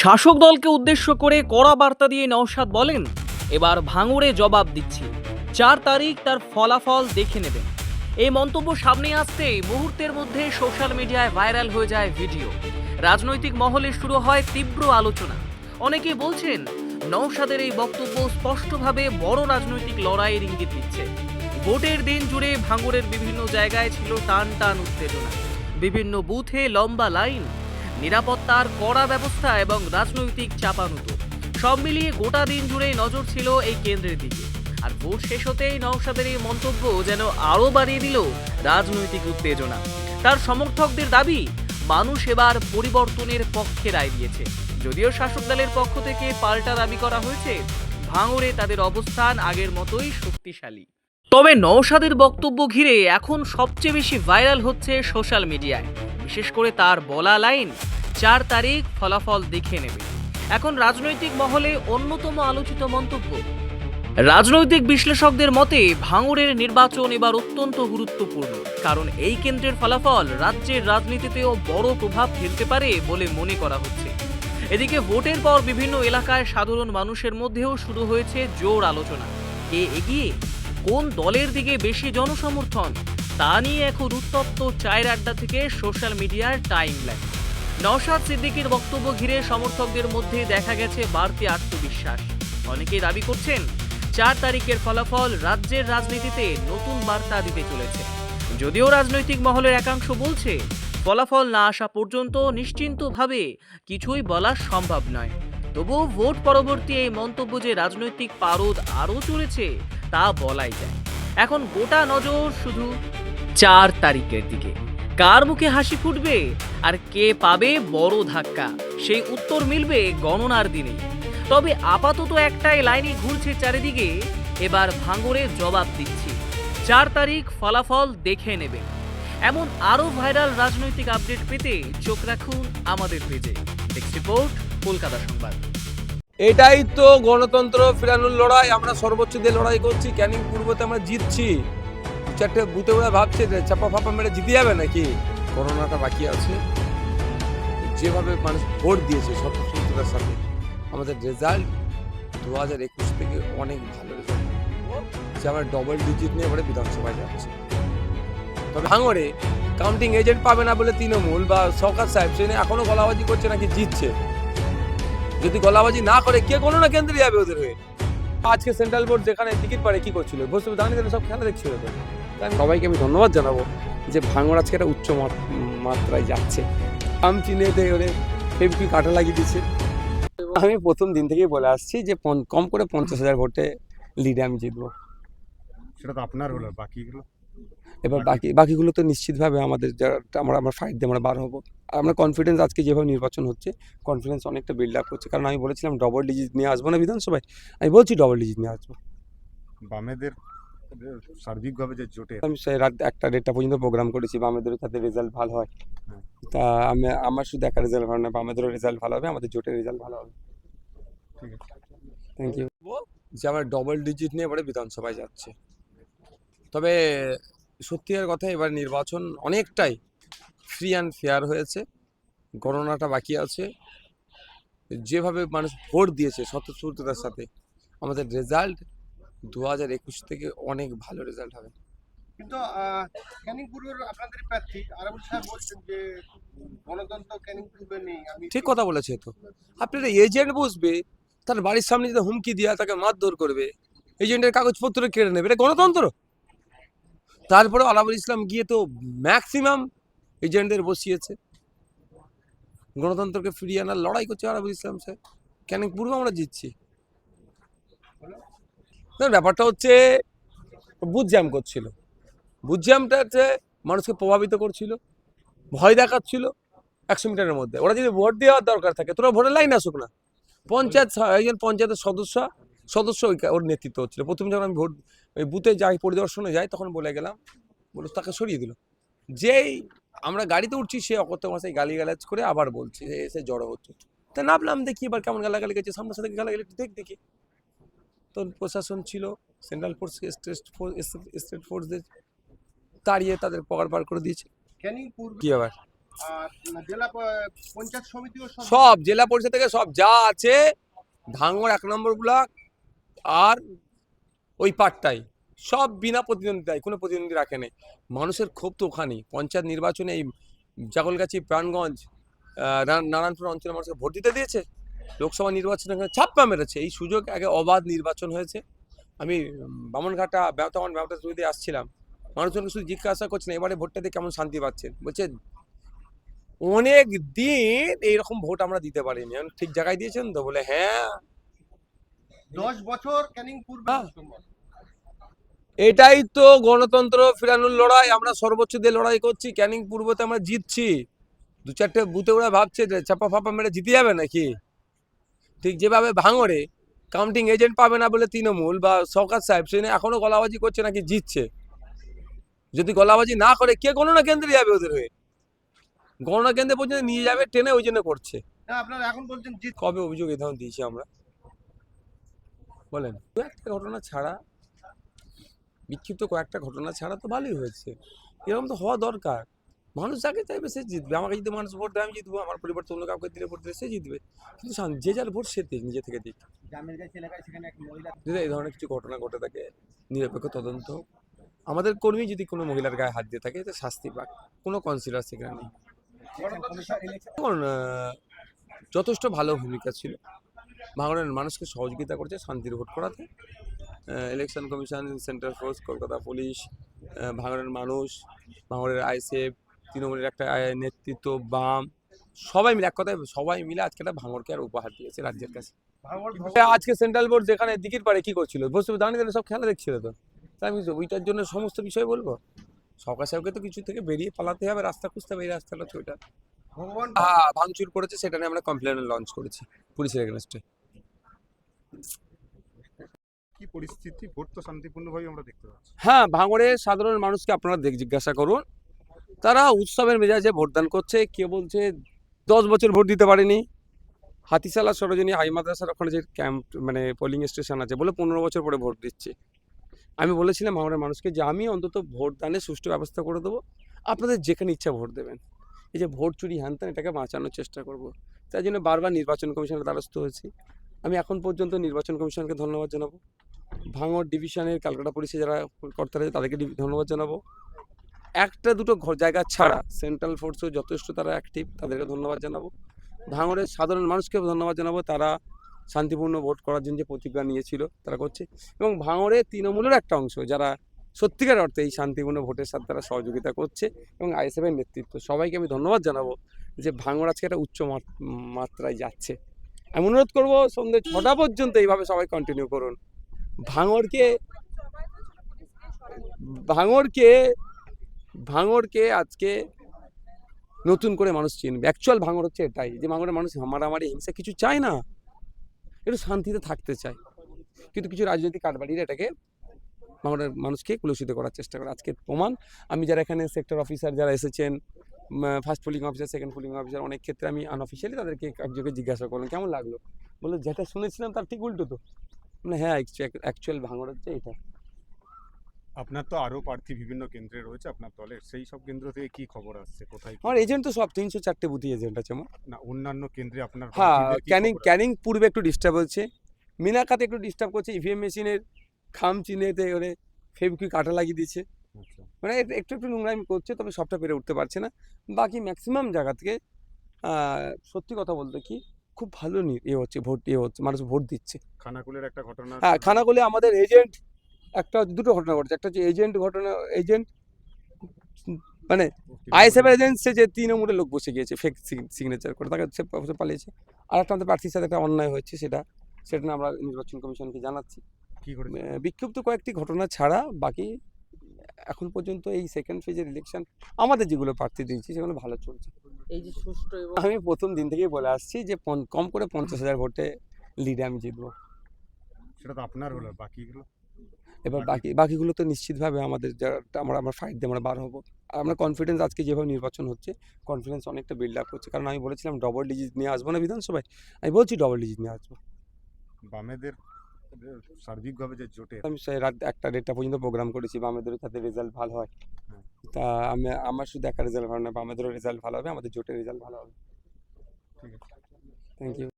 শাসক দলকে উদ্দেশ্য করে কড়া বার্তা দিয়ে নওশাদ বলেন, এবার ভাঙড়ে জবাব দিচ্ছি, 4 তারিখ তার ফলাফল দেখে নেবেন। এই মন্তব্য সামনে আসতেই মুহূর্তের মধ্যে সোশ্যাল মিডিয়ায় ভাইরাল হয়ে যায় ভিডিও। রাজনৈতিক মহলে শুরু হয় তীব্র আলোচনা। অনেকেই বলছেন নওশাদের এই বক্তব্য স্পষ্টভাবে বড় রাজনৈতিক লড়াইয়ের ইঙ্গিত দিচ্ছে। ভোটের দিন জুড়ে ভাঙড়ের বিভিন্ন জায়গায় ছিল টান টান উত্তেজনা, বিভিন্ন বুথে লম্বা লাইন, নিরাপত্তার কড়া ব্যবস্থা এবং রাজনৈতিক চাপানুতো। সব মিলিয়ে গোটা দিন জুড়ে নজর ছিল এই কেন্দ্রের দিকে। আর ভোট শেষ হতেই নওশাদের এই মন্তব্য যেন আরও বাড়িয়ে দিল রাজনৈতিক উত্তেজনা। তার সমর্থকদের দাবি, মানুষ এবার পরিবর্তনের পক্ষে রায় দিয়েছে। যদিও শাসক দলের পক্ষ থেকে পাল্টা দাবি করা হয়েছে, ভাঙড়ে তাদের অবস্থান আগের মতোই শক্তিশালী। তবে নওশাদের বক্তব্য ঘিরে এখন সবচেয়ে বেশি ভাইরাল হচ্ছে সোশ্যাল মিডিয়ায়, বিশেষ করে তার বলা লাইন, 4 তারিখ ফলাফল দেখে নেবে। এখন রাজনৈতিক মহলে অন্যতম আলোচিত মন্তব্য। রাজনৈতিক বিশ্লেষকদের মতে ভাঙড়ের নির্বাচন এবার অত্যন্ত গুরুত্বপূর্ণ, কারণ এই কেন্দ্রের ফলাফল রাজ্যের রাজনীতিতেও বড় প্রভাব ফেলতে পারে বলে মনে করা হচ্ছে। এদিকে ভোটের পর বিভিন্ন এলাকায় সাধারণ মানুষের মধ্যেও শুরু হয়েছে জোর আলোচনা। কে এগিয়ে, কোন দলের দিকে বেশি জনসমর্থন, তা নিয়ে এখন উত্তপ্ত চায়ের আড্ডা থেকে সোশ্যাল মিডিয়ার টাইমলাইন। নওশাদ সিদ্দিকীর বক্তব্য ঘিরে সমর্থকদের মধ্যে দেখা গেছে বাড়তি আত্মবিশ্বাস। অনেকেই দাবি করছেন 4 তারিখের ফলাফল রাজ্যের রাজনীতিতে নতুন বার্তা দিতে চলেছে। যদিও রাজনৈতিক মহলের একাংশ বলছে ফলাফল না আসা পর্যন্ত নিশ্চিন্তভাবে কিছুই বলা সম্ভব নয়। তবুও ভোট পরবর্তী এই মন্তব্য যে রাজনৈতিক পারদ আরও চলেছে তা বলাই যায়। এখন গোটা নজর শুধু 4 তারিখের দিকে। কার মুখে হাসি ফুটবে আর কে পাবে বড় ধাক্কা, সেই উত্তর মিলবে গণনার দিনে। তবে আপাতত একটাই লাইনই ঘুরছে চারিদিকে, এবার ভাঙড়ে জবাব দিচ্ছি, 4 তারিখ ফলাফল দেখে নেবে। এমন আরও ভাইরাল রাজনৈতিক আপডেট পেতে চোখ রাখুন আমাদের পেজে। ডেস্ক রিপোর্ট, কলকাতা সংবাদ। এটাই তো গণতন্ত্র ফেরানোর লড়াই। আমরা সর্বোচ্চ দিয়ে লড়াই করছি। ক্যানিং পূর্বতে আমরা জিতছি। 4টে বুথে ওরা ভাবছে যে চাপা ফাপা মেরে জিতে যাবে নাকি। করোনাটা বাকি আছে। যেভাবে মানুষ ভোট দিয়েছে স্বতঃস্ফূর্ততার সাথে, আমাদের রেজাল্ট 2021 থেকে অনেক ভালো রেজাল্ট, যে আমরা ডবল ডিজিট নিয়ে এবারে বিধানসভায় যাচ্ছি। তবে ভাঙড়ে কাউন্টিং এজেন্ট পাবে না বলে তৃণমূল বা সরকার সাহেব সে এখনো গলাবাজি করছে নাকি জিতছে। যদি গলাবাজি না করে কে কোনো না কেন্দ্রে যাবে ওদের হয়ে। আজকে সেন্ট্রাল বোর্ড যেখানে টিকিট পারে কি করছিল, বসে দাঁড়িয়ে সব খেলা দেখছিল। তো সবাইকে আমি ধন্যবাদ জানাবো যে ভাঙড় আজকে একটা উচ্চ মাত্রায় যাচ্ছে। আম চিনেতে ওরে এমপি কাটা লাগিয়ে দিচ্ছে। আমি প্রথম দিন থেকেই বলে আসছি যে কম করে 50,000 ভোটে লিডে আমি জিতবো। সেটা তো আপনার হলো, বাকিগুলো এবার বাকিগুলো তো নিশ্চিতভাবে আমাদের যারা আমরা ফাইট দিয়ে আমরা বার হবো। আর আমরা কনফিডেন্স, আজকে যেভাবে নির্বাচন হচ্ছে কনফিডেন্স অনেকটা বিল্ড আপ করছে। কারণ আমি বলেছিলাম ডবল ডিজিট নিয়ে আসবো না বিধানসভায়, আমি বলছি ডবল ডিজিট নিয়ে আসবো। বামেদের সার্বিকভাবে যে জোটে আমি সেই রাত 1টা-1:30টা পর্যন্ত প্রোগ্রাম করেছি বামেদের যাতে রেজাল্ট ভালো হয়। তা আমার শুধু একটা রেজাল্ট ভালো না, বামেদেরও রেজাল্ট ভালো হবে, আমাদের জোটের রেজাল্ট ভালো হবে। ঠিক আছে, থ্যাংক ইউ। যে আমরা ডবল ডিজিট নিয়ে এবারে বিধানসভায় যাচ্ছে। তবে সত্যিকার কথা, এবার নির্বাচন অনেকটাই ফ্রি অ্যান্ড ফেয়ার হয়েছে। গণনাটা বাকি আছে। যেভাবে মানুষ ভোট দিয়েছে স্বতঃস্ফূর্ততার সাথে, আমাদের রেজাল্ট 2021 থেকে অনেক ভালো রেজাল্ট হবে। কিন্তু ক্যানিং পূর্বের আপনাদের প্রার্থী আরাবুল সাহেব বলছেন যে গণতন্ত্র ক্যানিং পূর্বে নেই। আমি ঠিক কথা বলেছে তো। আপনার এজেন্ট বসবে, তার বাড়ির সামনে যদি হুমকি দিয়া তাকে মারধর করবে, এজেন্টের কাগজপত্র কেড়ে নেবে, এটা গণতন্ত্র? তারপরে আলাউল ইসলাম গিয়ে তো ম্যাক্সিমাম এজেন্টদের বসিয়েছে। গণতন্ত্রকে ফিরিয়ে আনার লড়াই করছে আলাউল ইসলাম স্যার। ক্যানিং পূর্বে আমরা জিতছি। ব্যাপারটা হচ্ছে বুথ জ্যাম করছিল। বুথ জ্যামটা হচ্ছে মানুষকে প্রভাবিত করছিল, ভয় দেখাচ্ছিল 100 মিটারের মধ্যে। ওরা যদি ভোট দেওয়ার দরকার থাকে, তোরা ভোটের লাইন আসুক না। একজন পঞ্চায়েতের সদস্য ওর নেতৃত্ব হচ্ছিল। প্রথম যখন আমি ওই বুথে যাই, পরিদর্শনে যাই, তখন বলে গেলাম, বলে তাকে সরিয়ে দিল। যেই আমরা গাড়িতে উঠছি, সে অকথ্য ভাষায় গালিগালাজ করে আবার বলছে, এসে জড়ো হচ্ছে। তা নামলাম, দেখি এবার কেমন গালাগালি গেছে, সামনের সাথে গালাগালি দেখি। তো প্রশাসন ছিল, সেন্ট্রাল ফোর্স, স্টেট ফোর্সদের তাড়িয়ে তাদের পগার পার করে দিয়েছে। ক্যানিং পূর্বে কি আবার আর জেলা পঞ্চায়েত সমিতিও সব জেলা পরিষদ থেকে সব যা আছে, ভাঙড় 1 নম্বর ব্লক আর ওই পাটটাই সব বিনা প্রতিদ্বন্দ্বিতায়, কোনো প্রতিদ্বন্দ্বী রাখে নেই। মানুষের ক্ষোভ তো ওখানেই। পঞ্চায়েত নির্বাচনে এই জাগলগাছি, প্রাণগঞ্জ, নারায়ণপুর অঞ্চলের মানুষকে ভোট দিতে দিয়েছে। লোকসভা নির্বাচনে এখানে ছাপ্পা মেরেছে। এই সুযোগ আগে অবাধ নির্বাচন হয়েছে। আমি বামনঘাটা ব্যবতা থ্রু দিয়ে আসছিলাম, মানুষজনকে শুধু জিজ্ঞাসা করছেন এবারে ভোটটা দিয়ে কেমন শান্তি পাচ্ছেন। বলছে অনেক দিন এইরকম ভোট আমরা দিতে পারিনি। আমি, ঠিক জায়গায় দিয়েছেন তো? বলে হ্যাঁ। 10 বছর ক্যানিং পূর্বে হ্যাঁ। এটাই তো গণতন্ত্র ফেরানোর লড়াই। আমরা সর্বোচ্চ দিয়ে লড়াই করছি। ক্যানিং পূর্বতে আমরা জিতছি। 2-4টে বুথে ওরা ভাবছে যে চাপা ফাপা মেরে জিতে যাবে নাকি। ঠিক যেভাবে ভাঙড়ে কাউন্টিং এজেন্ট পাবে না বলে তৃণমূল বা শওকত সাহেব সে এখনো গলাবাজি করছে নাকি জিতছে। যদি গলাবাজি না করে কে গণনা কেন্দ্রে যাবে ওদের হয়ে? গণনা কেন্দ্রে পর্যন্ত নিয়ে যাবে টেনে, ওই জন্য করছে। না, আপনারা এখন বলছেন জিত। কবে অভিযোগ এই ধরনের দিয়েছি আমরা? বলেন। একটা ঘটনা ছাড়া, বিক্ষিপ্ত কয়েকটা ঘটনা ছাড়া তো ভালোই হয়েছে। এরকম তো হওয়া দরকার। মানুষ যাকে চাইবে সে জিতবে। আমাকে যদি মানুষ ভোট দেয় আমি জিতবো, আমার পরিবর্তে অন্য কাউকে দিলে ভোট দিলে সে জিতবে। কিন্তু যে যার ভোট সে দিক, নিজে থেকে দিক। যদি এই ধরনের কিছু ঘটনা ঘটে থাকে, নিরপেক্ষ তদন্ত। আমাদের কর্মী যদি কোনো মহিলার গায়ে হাত দিয়ে থাকে তো শাস্তি পাক, কোনো কনসিডার সেখানে নেই। এখন যথেষ্ট ভালো ভূমিকা ছিল। ভাঙড়ের মানুষকে সহযোগিতা করছে শান্তির ভোট করাতে। Election commission, central force, Kolkata police, ভাঙড়ের মানুষ, ভাঙড়ের আইএসএফ, তৃণমূলের একটা নেতৃত্ব, বাম, সবাই মিলে, এক কথায় সবাই মিলে আজকে একটা ভাঙড়কে আর উপহার দিয়েছে রাজ্যের কাছে। আজকে সেন্ট্রাল বোর্ড যেখানে দিঘির পাড়ে কি করছিল, বসে দাঁড়িয়ে দাঁড়িয়ে সব খেলা দেখছিল তো। তাই আমি ওইটার জন্য সমস্ত বিষয় বলবো। সরকার সাহেবকে তো কিছু থেকে বেরিয়ে পালাতে হবে, রাস্তা খুঁজতে হবে। এই রাস্তাটা হচ্ছে ওইটা। ভগবান ভাঙচুর করেছে, সেটা নিয়ে আমরা কমপ্লেন লঞ্চ করেছি পুলিশের এগেনস্টে। কি পরিস্থিতি? ভোট তো শান্তিপূর্ণভাবে আমরা দেখতে পাচ্ছি। হ্যাঁ, ভাঙড়ের সাধারণ মানুষকে আপনারা জিজ্ঞাসা করুন, তারা উৎসবের মেজাজে ভোটদান করছে। কে বলছে 10 বছর ভোট দিতে পারেনি। হাতিশালা সরোজিনী হাই মাদ্রাসার ওখানে যে ক্যাম্প, মানে পোলিং স্টেশন আছে, বলে 15 বছর পরে ভোট দিচ্ছে। আমি বলেছিলাম ভাঙড়ের মানুষকে যে আমি অন্তত ভোটদানের সুষ্ঠু ব্যবস্থা করে দেবো, আপনাদের যেখানে ইচ্ছা ভোট দেবেন। এই যে ভোট চুরি হ্যান এটাকে বাঁচানোর চেষ্টা করব। তাই জন্য বারবার নির্বাচন কমিশনের দ্বারস্থ হয়েছি। আমি এখন পর্যন্ত নির্বাচন কমিশনকে ধন্যবাদ জানাবো। ভাঙড় ডিভিশনের ক্যালকাটা পুলিশে যারা কর্তারা আছে তাদেরকে ধন্যবাদ জানাবো। একটা দুটো জায়গা ছাড়া সেন্ট্রাল ফোর্সও যথেষ্ট তারা অ্যাক্টিভ, তাদেরকে ধন্যবাদ জানাবো। ভাঙড়ের সাধারণ মানুষকে ধন্যবাদ জানাবো, তারা শান্তিপূর্ণ ভোট করার জন্য যে প্রতিজ্ঞা নিয়েছিল তারা করছে। এবং ভাঙড়ে তৃণমূলের একটা অংশ যারা সত্যিকার অর্থে এই শান্তিপূর্ণ ভোটের সাথে তারা সহযোগিতা করছে, এবং আইএসএফের নেতৃত্ব, সবাইকে আমি ধন্যবাদ জানাবো যে ভাঙড় আজকে একটা উচ্চ মাত্রায় যাচ্ছে। আমি অনুরোধ করবো সন্ধ্যে 6টা পর্যন্ত এইভাবে সবাই কন্টিনিউ করুন। ভাঙড়কে আজকে নতুন করে মানুষ চিনবে। অ্যাকচুয়াল ভাঙড় হচ্ছে এটাই, যে ভাঙড়ের মানুষ মারামারি হিংসা কিছু চায় না, একটু শান্তিতে থাকতে চায়। কিন্তু কিছু রাজনৈতিক কারবারিরা এটাকে ভাঙড়ের মানুষকে কলুষিত করার চেষ্টা করে। আজকে প্রমাণ, আমি যারা এখানে সেক্টর অফিসার যারা এসেছেন, first polling officer, second polling officer, অনেক ক্ষেত্রে আমি আনঅফিসিয়ালি তাদেরকে একজনকে জিজ্ঞাসা করলাম কেমন লাগলো, বললো যেটা শুনেছিলাম তার ঠিক উল্টো তো। মানে হ্যাঁ, অ্যাকচুয়াল ভাঙড় হচ্ছে এটা। আপনার তো আরো প্রার্থী বিভিন্ন কেন্দ্রে রয়েছে আপনার দলের, সেই সব কেন্দ্র থেকে কি খবর আসছে, কোথায় কি আমার এজেন্ট তো সব 304টে বুথি এজেন্ট আছে আমার। না অন্যান্য কেন্দ্রে আপনার হ্যাঁ, প্রার্থীদের কি খবর আছে? ক্যানিং পূর্বে একটু ডিস্টার্ব হচ্ছে, মিনাকাতে একটু ডিস্টার্ব করছে। ইভিএম মেশিনের খাম চিনেতে ওরে ফেবিকুইক কাটা লাগিয়ে দিচ্ছে, আচ্ছা। মানে একটু একটু নোংরামি করছে, তবে সবটা পেরে উঠতে পারছে না। বাকি ম্যাক্সিমাম জায়গা থেকে সত্যি কথা বলতে কি খুব ভালো হচ্ছে, ভোট হচ্ছে, মানুষ ভোট দিচ্ছে। খানাকুলের একটা ঘটনা। হ্যাঁ, খানাকুলে আমাদের এজেন্ট দুটো ঘটনা ঘটেছে। একটা হচ্ছে এজেন্ট মানে আইএসএফ এজেন্সি যে তৃণমূলের লোক বসে গিয়েছে ফেক সিগনেচার করে, তাকে সে পালিয়েছে। আর একটা আমাদের প্রার্থীর সাথে একটা অন্যায় হচ্ছে, সেটা নিয়ে আমরা নির্বাচন কমিশনকে জানাচ্ছি। কি ঘটেছে? বিক্ষিপ্ত কয়েকটি ঘটনা ছাড়া বাকি এখন পর্যন্ত এই সেকেন্ড ফেজের ইলেকশন আমাদের যেগুলো প্রার্থী দিয়েছি সেগুলো ভালো চলছে। এই যে সুষ্ঠু এবং আমি প্রথম দিন থেকেই বলে আসছি যে কম করে 50,000 ভোটে লিডে আমি জিতবো। সেটা তো আপনার হলো, বাকিগুলো এবার বাকিগুলো তো নিশ্চিতভাবে আমাদের যারা আমরা ফাইট দিয়ে আমরা বার হবো। আর আমরা কনফিডেন্স, আজকে যেভাবে নির্বাচন হচ্ছে কনফিডেন্স অনেকটা বিল্ড আপ করছে। কারণ আমি বলেছিলাম ডবল ডিজিট নিয়ে আসবো না বিধানসভায়, আমি বলছি ডবল ডিজিট নিয়ে আসবো। বামেদের সার্বিকভাবে যে জোটের আমি সেই রাত 1টা পর্যন্ত প্রোগ্রাম করেছি বামেদেরও যাতে রেজাল্ট ভালো হয়। হ্যাঁ। তা আমার শুধু একা রেজাল্ট ভালো না, বামেদেরও রেজাল্ট ভালো হবে, আমাদের জোটের রেজাল্ট ভালো হবে। ঠিক আছে। Thank you.